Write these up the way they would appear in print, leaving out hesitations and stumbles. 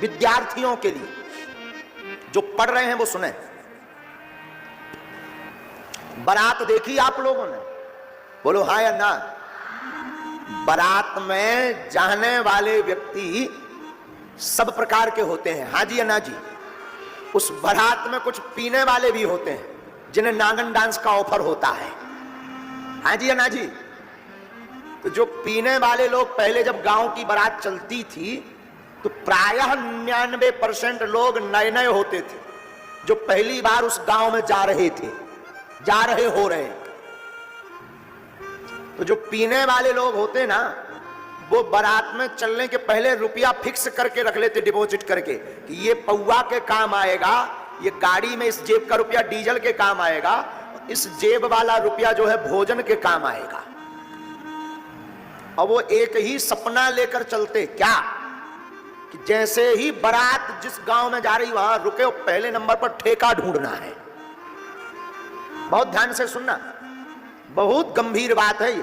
विद्यार्थियों के लिए, जो पढ़ रहे हैं वो सुने। बारात देखी आप लोगों ने? बोलो हाँ या ना। बारात में जाने वाले व्यक्ति सब प्रकार के होते हैं, हाँ जी या ना जी। उस बारात में कुछ पीने वाले भी होते हैं जिन्हें नांगन डांस का ऑफर होता है, हाँ जी या ना जी। तो जो पीने वाले लोग, पहले जब गांव की बारात चलती थी तो प्रायः 99% लोग नए नए होते थे, जो पहली बार उस गांव में जा रहे थे, जा रहे हो रहे। तो जो पीने वाले लोग होते ना, वो बारात में चलने के पहले रुपया फिक्स करके रख लेते, डिपॉजिट करके, कि ये पौवा के काम आएगा, ये गाड़ी में इस जेब का रुपया डीजल के काम आएगा, इस जेब वाला रुपया जो है भोजन के काम आएगा। और वो एक ही सपना लेकर चलते, क्या कि जैसे ही बारात जिस गांव में जा रही वहां रुके, वो पहले नंबर पर ठेका ढूंढना है। बहुत ध्यान से सुनना, बहुत गंभीर बात है ये।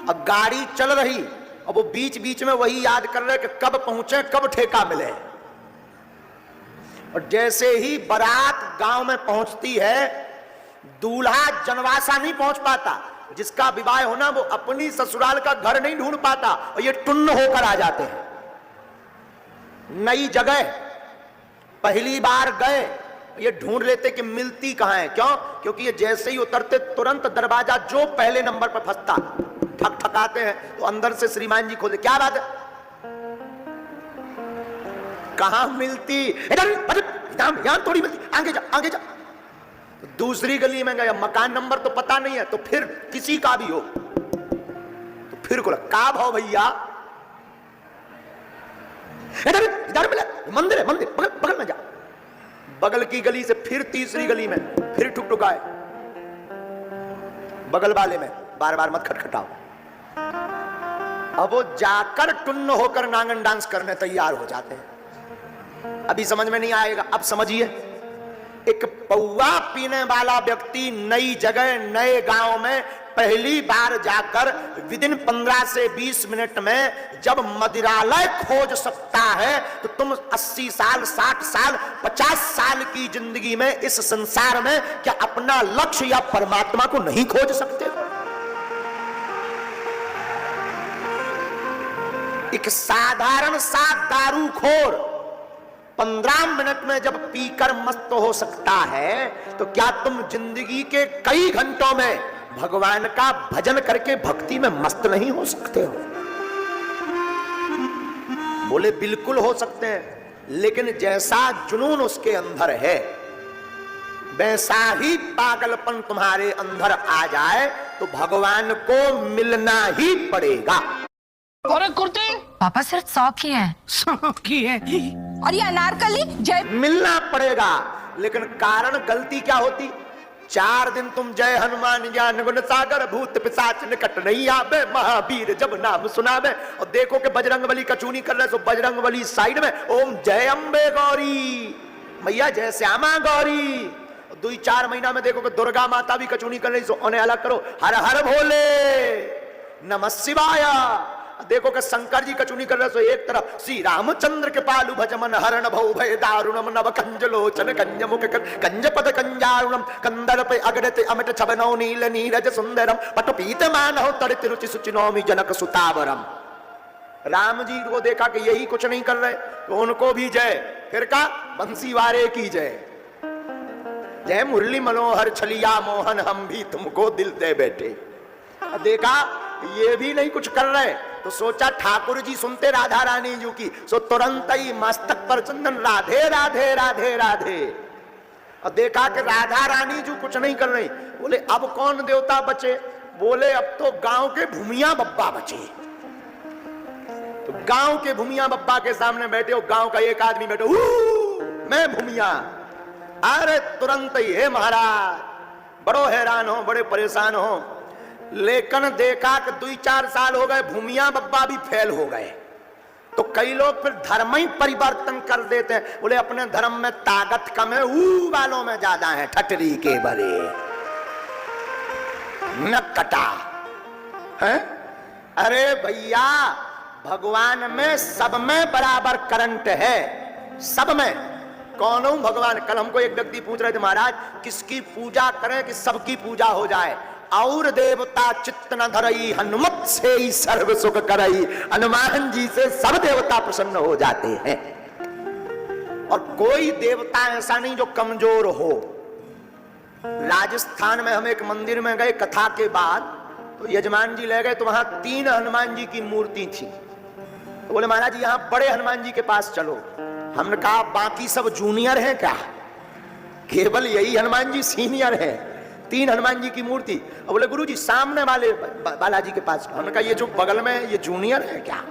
अब गाड़ी चल रही और वो बीच बीच में वही याद कर रहे कि कब पहुंचे, कब ठेका मिले। और जैसे ही बारात गांव में पहुंचती है, दूल्हा जनवासा नहीं पहुंच पाता, जिसका विवाह होना, वो अपनी ससुराल का घर नहीं ढूंढ पाता, और ये टुन्न होकर आ जाते हैं। नई जगह पहली बार गए, ये ढूंढ लेते कि मिलती कहां है। क्यों? क्योंकि ये जैसे ही उतरते तुरंत दरवाजा जो पहले नंबर पर फंसता, ठक ठकाते हैं तो अंदर से श्रीमान जी खोले, क्या बात है, कहां मिलती, यहां थोड़ी मिलती, आगे जा आगे जा। तो दूसरी गली में गया, मकान नंबर तो पता नहीं है, तो फिर किसी का भी हो तो फिर को का भाव भैया, इधर मिला, मंदिर है, मंदिर बगल बगल में जा। बगल की गली से फिर तीसरी गली में फिर ठुकठुकाए, बगल वाले में बार बार मत खटखटाओ। अब वो जाकर टुन्न होकर नांगन डांस करने तैयार हो जाते हैं। अभी समझ में नहीं आएगा, अब समझिए। एक पौवा पीने वाला व्यक्ति नई जगह, नए गांव में पहली बार जाकर विदिन 15 से 20 मिनट में जब मदिरालय खोज सकता है, तो तुम 80 साल, 60 साल, 50 साल की जिंदगी में इस संसार में क्या अपना लक्ष्य या परमात्मा को नहीं खोज सकते? एक साधारण सा दारूखोर 15 मिनट में जब पीकर मस्त हो सकता है, तो क्या तुम जिंदगी के कई घंटों में भगवान का भजन करके भक्ति में मस्त नहीं हो सकते हो? बोले बिल्कुल हो सकते हैं, लेकिन जैसा जुनून उसके अंदर है, वैसा ही पागलपन तुम्हारे अंदर आ जाए तो भगवान को मिलना ही पड़ेगा। और कुर्ते पापा सिर्फ 100 की है। 100 की है, और ये अनारकली जय मिलना पड़ेगा। लेकिन कारण गलती क्या होती? 4 दिन तुम जय हनुमान ज्ञान गुण सागर भूत पिशाच निकट नहीं आवे, महावीर जब नाम सुनावे। और देखो कि बजरंगबली कचूनी कर रहे, सो बजरंगबली साइड में ओम जय अम्बे गौरी, मैया जय श्यामा गौरी। 2-4 महीना में देखो कि दुर्गा माता भी कचूनी कर रही, सो उन्हें अलग करो, हर हर भोले नमः शिवाय। देखो कि शंकर जी कचूनी कर रहे, सो एक तरफ श्री रामचंद्र के पालू भजमन हरण भौ भय दारुणम नव कंज लोचन कंज मुख कंज पद कंजारुणम कंदर पे अगड़ते अमित छबनौ नील नीरज सुंदरम पट पीत मानव तड़ित रुचि सुचिनौमि जनक सुतावरम। राम जी को देखा कि यही कुछ नहीं कर रहे, तो उनको भी जय। फिर का बंसी वारे की जय, जय मुरली मनोहर छलिया मोहन हम भी तुमको दिल दे बैठे। देखा ये भी नहीं कुछ कर रहे, तो सोचा ठाकुर जी सुनते राधा रानी जी की, सो तुरंत ही मस्तक पर चंदन राधे राधे राधे राधे। और देखा कि राधा रानी जी कुछ नहीं कर रही। बोले अब कौन देवता बचे? बोले अब तो गांव के भूमिया बब्बा बचे। तो गांव के भूमिया बब्बा के सामने बैठे हो, गांव का एक आदमी बैठे, मैं भूमिया। अरे तुरंत ही हे महाराज, बड़ो हैरान हो, बड़े परेशान हो। लेकिन देखा कि 2-4 साल हो गए, भूमिया बब्बा भी फेल हो गए। तो कई लोग फिर धर्म ही परिवर्तन कर देते हैं। बोले अपने धर्म में ताकत कम है, ऊ वालों में ज्यादा है, ठटरी के बले न कटा है। अरे भैया भगवान में सब में बराबर करंट है, सब में। कौन हूं भगवान? कल हमको एक व्यक्ति पूछ रहे थे, महाराज किसकी पूजा करें कि सबकी पूजा हो जाए? और देवता चित्त न धरई, हनुमत से ही सर्व सुख करई। हनुमान जी से सब देवता प्रसन्न हो जाते हैं। और कोई देवता ऐसा नहीं जो कमजोर हो। राजस्थान में हम एक मंदिर में गए, कथा के बाद तो यजमान जी ले गए, तो वहां 3 हनुमान जी की मूर्ति थी। तो बोले महाराज यहां बड़े हनुमान जी के पास चलो। हमने कहा बाकी सब जूनियर हैं क्या? केवल यही हनुमान जी सीनियर है। 3 हनुमान जी की मूर्ति। और बोले गुरु जी सामने वाले बालाजी के पास। हमने कहा ये जो बगल में ये जूनियर है क्या?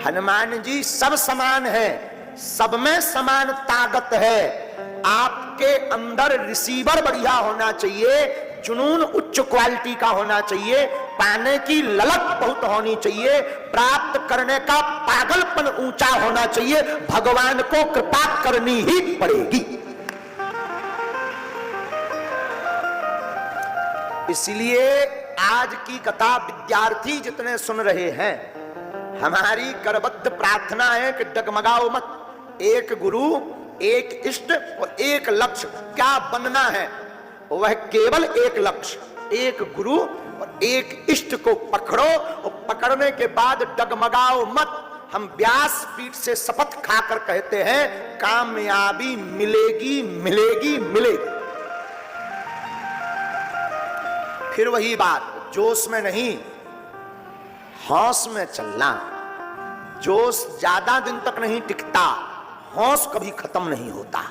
हनुमान जी सब समान है, सब में समान ताकत है। आपके अंदर रिसीवर बढ़िया होना चाहिए, जुनून उच्च क्वालिटी का होना चाहिए, पाने की ललक बहुत होनी चाहिए, प्राप्त करने का पागलपन ऊंचा होना चाहिए। भगवान को कृपा करनी ही पड़ेगी। इसलिए आज की कथा विद्यार्थी जितने सुन रहे हैं, हमारी करबद्ध प्रार्थना है कि डगमगाओ मत। एक गुरु, एक इष्ट और एक लक्ष्य। क्या बनना है? वह केवल एक लक्ष्य, एक गुरु और एक इष्ट को पकड़ो। और पकड़ने के बाद डगमगाओ मत। हम व्यास पीठ से शपथ खाकर कहते हैं कामयाबी मिलेगी, मिलेगी, मिलेगी। फिर वही बात, जोश में नहीं, होश में चलना। जोश ज्यादा दिन तक नहीं टिकता, होश कभी खत्म नहीं होता।